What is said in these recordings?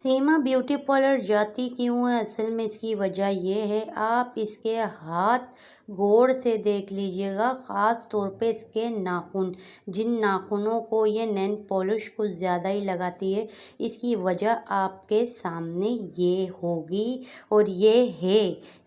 सीमा beauty parlour जाती क्यों है? असल में इसकी वजह ये है, आप इसके हाथ गौर से देख लीजिएगा, ख़ास तौर पे इसके नाखून। जिन नाखूनों को ये नेल पॉलिश कुछ ज़्यादा ही लगाती है, इसकी वजह आपके सामने ये होगी और ये है।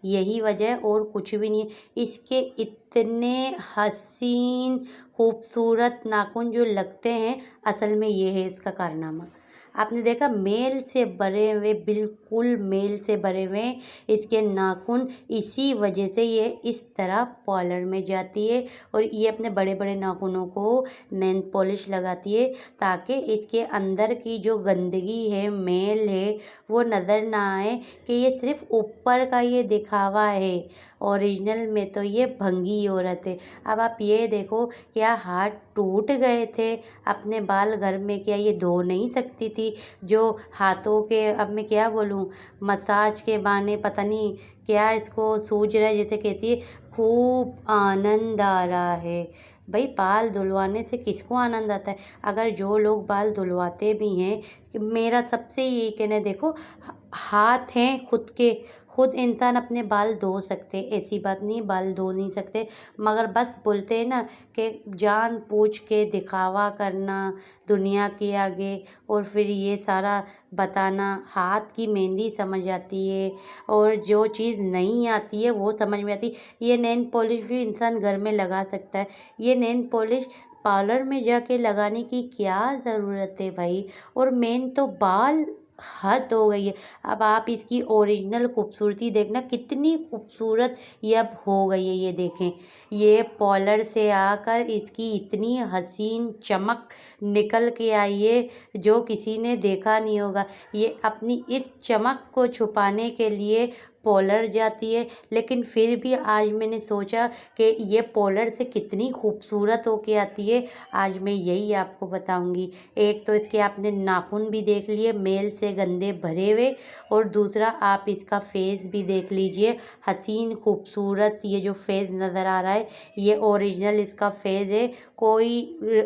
यही वजह और कुछ भी नहीं है। इसके इतने हसीन खूबसूरत नाखून जो लगते हैं, असल में ये है इसका कारनामा। आपने देखा, मेल से भरे हुए, बिल्कुल मेल से भरे हुए इसके नाखून। इसी वजह से ये इस तरह पार्लर में जाती है और ये अपने बड़े बड़े नाखूनों को नेल पॉलिश लगाती है, ताकि इसके अंदर की जो गंदगी है, मेल है, वो नज़र ना आए कि ये सिर्फ ऊपर का ये दिखावा है। ओरिजिनल में तो ये भंगी औरत है। अब आप ये देखो, क्या हाथ टूट गए थे? अपने बाल घर में क्या ये धो नहीं सकती थी? जो हाथों के, अब मैं क्या बोलूँ, मसाज के बहाने पता नहीं क्या इसको सूझ रहा है, जैसे कहती है खूब आनंद आ रहा है। भाई, बाल धुलवाने से किसको आनंद आता है? अगर जो लोग बाल धुलवाते भी हैं, मेरा सबसे यही कहना है, देखो, हाथ हैं खुद के, खुद इंसान अपने बाल धो सकते, ऐसी बात नहीं बाल धो नहीं सकते, मगर बस बोलते हैं ना कि जान पूछ के दिखावा करना दुनिया के आगे, और फिर ये सारा बताना। हाथ की मेहंदी समझ आती है और जो चीज़ नहीं आती है वो समझ में आती है। ये नेल पॉलिश भी इंसान घर में लगा सकता है। ये नेल पॉलिश पार्लर में जाके लगाने की क्या ज़रूरत है भाई? और मेन तो बाल, हद हो गई है। अब आप इसकी ओरिजिनल खूबसूरती देखना, कितनी खूबसूरत ये अब हो गई है। ये देखें, ये पार्लर से आकर इसकी इतनी हसीन चमक निकल के आई है, जो किसी ने देखा नहीं होगा। ये अपनी इस चमक को छुपाने के लिए पार्लर जाती है, लेकिन फिर भी आज मैंने सोचा कि ये पार्लर से कितनी खूबसूरत होके आती है। आज मैं यही आपको बताऊंगी। एक तो इसके आपने नाखून भी देख लिए, मेल से गंदे भरे हुए, और दूसरा आप इसका फेस भी देख लीजिए, हसीन खूबसूरत ये जो फेस नज़र आ रहा है, ये ओरिजिनल इसका फेस है, कोई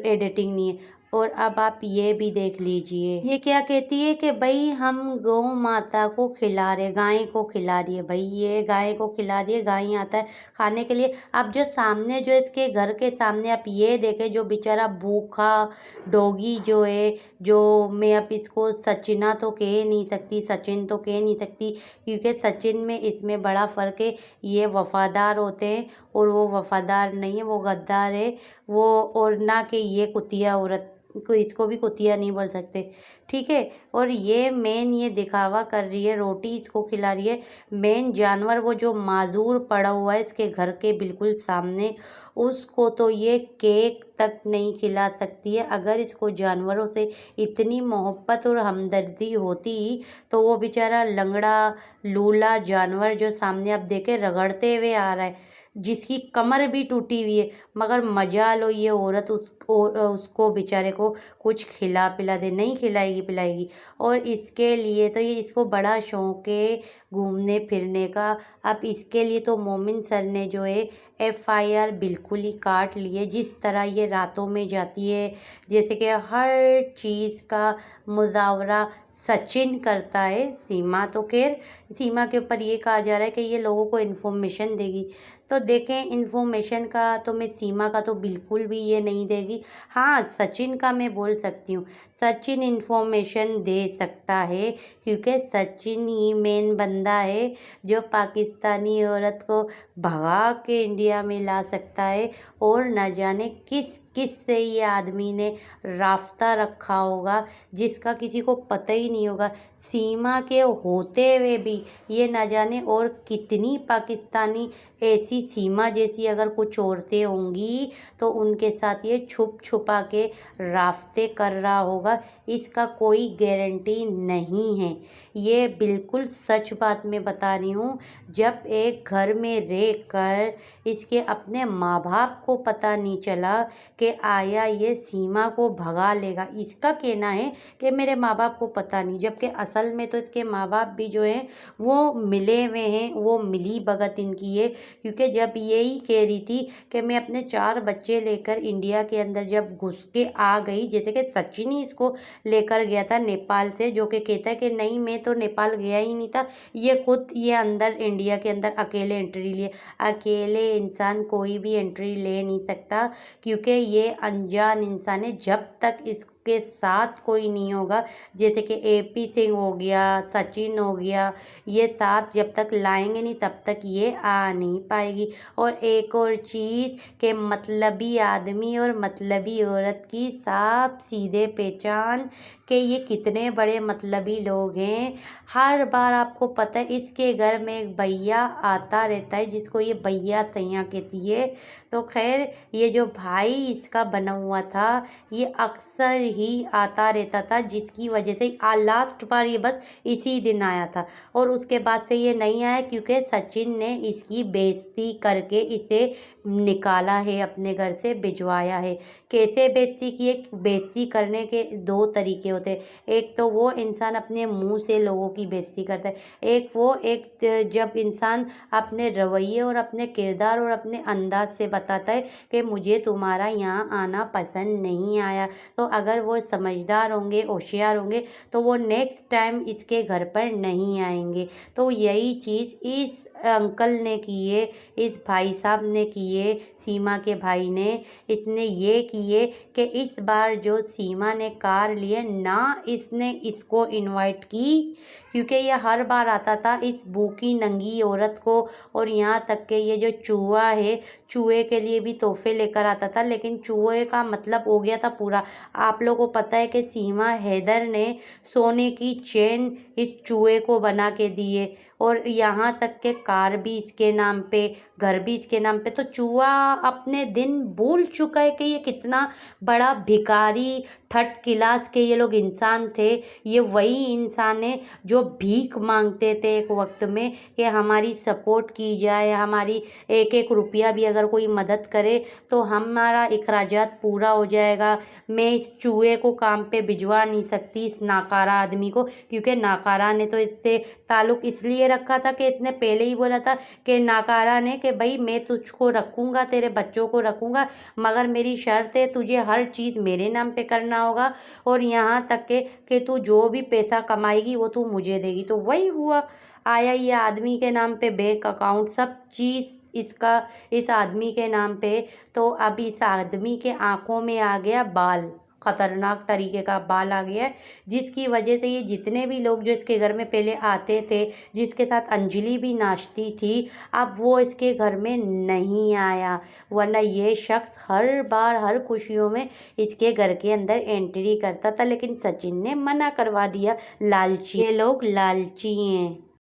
एडिटिंग नहीं है। और अब आप ये भी देख लीजिए, ये क्या कहती है कि भाई हम गौ माता को खिला रहे, गाय को खिला रही है। भाई, ये गाय को खिला रही है, गाय आता है खाने के लिए। अब जो सामने, जो इसके घर के सामने आप ये देखें, जो बेचारा भूखा डॉगी जो है, जो मैं अब इसको सचिना तो कह नहीं सकती, सचिन तो कह नहीं सकती, क्योंकि सचिन में इसमें बड़ा फ़र्क है। ये वफ़ादार होते हैं और वो वफ़ादार नहीं है, वो गद्दार है वो। और ना कि ये कुतिया औरत को, इसको भी कुतिया नहीं बोल सकते, ठीक है। और ये मेन ये दिखावा कर रही है, रोटी इसको खिला रही है। मेन जानवर वो जो माजूर पड़ा हुआ है इसके घर के बिल्कुल सामने, उसको तो ये केक तक नहीं खिला सकती है। अगर इसको जानवरों से इतनी मोहब्बत और हमदर्दी होती, तो वो बेचारा लंगड़ा लूला जानवर जो सामने आप देखे रगड़ते हुए आ रहा है, जिसकी कमर भी टूटी हुई है, मगर मजा लो ये औरत उसको बेचारे को कुछ खिला पिला दे, नहीं खिलाएगी पिलाएगी। और इसके लिए तो ये, इसको बड़ा शौक है घूमने फिरने का। अब इसके लिए तो मोमिन सर ने जो है FIR बिल्कुल ही काट ली है। जिस तरह ये रातों में जाती है, जैसे कि हर चीज़ का मुजावरा सचिन करता है। सीमा तो खैर, सीमा के ऊपर ये कहा जा रहा है कि ये लोगों को इन्फॉर्मेशन देगी, तो देखें, इन्फॉर्मेशन का तो मैं सीमा का तो बिल्कुल भी ये नहीं देगी। हाँ, सचिन का मैं बोल सकती हूँ, सचिन इन्फॉर्मेशन दे सकता है, क्योंकि सचिन ही मेन बंदा है जो पाकिस्तानी औरत को भगा के इंडिया में ला सकता है। और न जाने किस किस से ये आदमी ने राफ्ता रखा होगा, जिसका किसी को पता ही नहीं होगा। सीमा के होते हुए भी ये न जाने और कितनी पाकिस्तानी ऐसी सीमा जैसी अगर कुछ औरतें होंगी, तो उनके साथ ये छुप छुपा के राफ्ते कर रहा होगा। इसका कोई गारंटी नहीं है। ये बिल्कुल सच बात मैं बता रही हूँ। जब एक घर में रह कर इसके अपने माँ बाप को पता नहीं चला कि आया ये सीमा को भगा लेगा, इसका कहना है कि मेरे माँ बाप को पता नहीं, जबकि असल में तो इसके माँ बाप भी जो हैं वो मिले हुए हैं, वो मिली भगत इनकी है। क्योंकि जब यही कह रही थी कि मैं अपने 4 बच्चे लेकर इंडिया के अंदर जब घुस के आ गई, जैसे कि सचिन ही इसको उसको लेकर गया था नेपाल से, जो कि कहता है कि नहीं मैं तो नेपाल गया ही नहीं था, ये अंदर इंडिया के अंदर अकेले एंट्री लिए। अकेले इंसान कोई भी एंट्री ले नहीं सकता, क्योंकि ये अनजान इंसान है। जब तक इसके साथ कोई नहीं होगा, जैसे कि AP सिंह हो गया, सचिन हो गया, ये साथ जब तक लाएंगे नहीं तब तक ये आ नहीं पाएगी। और एक और चीज़ के मतलबी आदमी और मतलबी औरत की साफ सीधे पहचान कि ये कितने बड़े मतलबी लोग हैं। हर बार आपको पता है इसके घर में एक भैया आता रहता है, जिसको ये भैया सैया कहती है। तो खैर ये जो भाई इसका बना हुआ था, ये अक्सर ही आता रहता था, जिसकी वजह से लास्ट बार ये बस इसी दिन आया था, और उसके बाद से ये नहीं आया, क्योंकि सचिन ने इसकी बेइज्जती करके इसे निकाला है, अपने घर से भिजवाया है। कैसे बेइज्जती की है? बेइज्जती करने के दो तरीके होते हैं। एक तो वो इंसान अपने मुंह से लोगों की बेइज्जती करता है, जब इंसान अपने रवैये और अपने किरदार और अपने अंदाज से बताता है कि मुझे तुम्हारा यहाँ आना पसंद नहीं आया, तो अगर वो समझदार होंगे, होशियार होंगे, तो वो नेक्स्ट टाइम इसके घर पर नहीं आएंगे। तो यही चीज़ इस अंकल ने की है, इस भाई साहब ने की है, सीमा के भाई ने। इसने ये किए कि इस बार जो सीमा ने कार लिए ना, इसने इसको इनवाइट की, क्योंकि ये हर बार आता था इस भूखी नंगी औरत को, और यहाँ तक कि ये जो चूहा है, चूहे के लिए भी तोहफे लेकर आता था, लेकिन चूहे का मतलब हो गया था पूरा। आप लोगों को पता है कि सीमा हैदर ने सोने की चेन इस चूहे को बना के दिए, और यहाँ तक के कार भी इसके नाम पे, घर भी इसके नाम पे। तो चूहा अपने दिन भूल चुका है कि ये कितना बड़ा भिखारी, थर्ड क्लास के ये लोग इंसान थे। ये वही इंसान है जो भीख मांगते थे एक वक्त में कि हमारी सपोर्ट की जाए, हमारी एक एक रुपया भी अगर कोई मदद करे तो हमारा अखराजात पूरा हो जाएगा। मैं इस चूहे को काम पे भिजवा नहीं सकती, इस नाकारा आदमी को, क्योंकि नाकारा ने तो इससे ताल्लुक़ इसलिए रखा था कि इसने पहले ही बोला था कि नाकारा ने कि भाई मैं तुझको रखूँगा, तेरे बच्चों को रखूँगा, मगर मेरी शर्त है तुझे हर चीज़ मेरे नाम पे करना होगा, और यहाँ तक के कि तू जो भी पैसा कमाएगी वो तू मुझे देगी। तो वही हुआ, आया ये आदमी के नाम पे बैंक अकाउंट, सब चीज़ इसका इस आदमी के नाम पे। तो अब इस आदमी के आंखों में आ गया बाल, खतरनाक तरीके का बाल आ गया है, जिसकी वजह से ये जितने भी लोग जो इसके घर में पहले आते थे, जिसके साथ अंजलि भी नाचती थी, अब वो इसके घर में नहीं आया। वरना ये शख्स हर बार हर खुशियों में इसके घर के अंदर एंट्री करता था, लेकिन सचिन ने मना करवा दिया। लालची, ये लोग लालची हैं।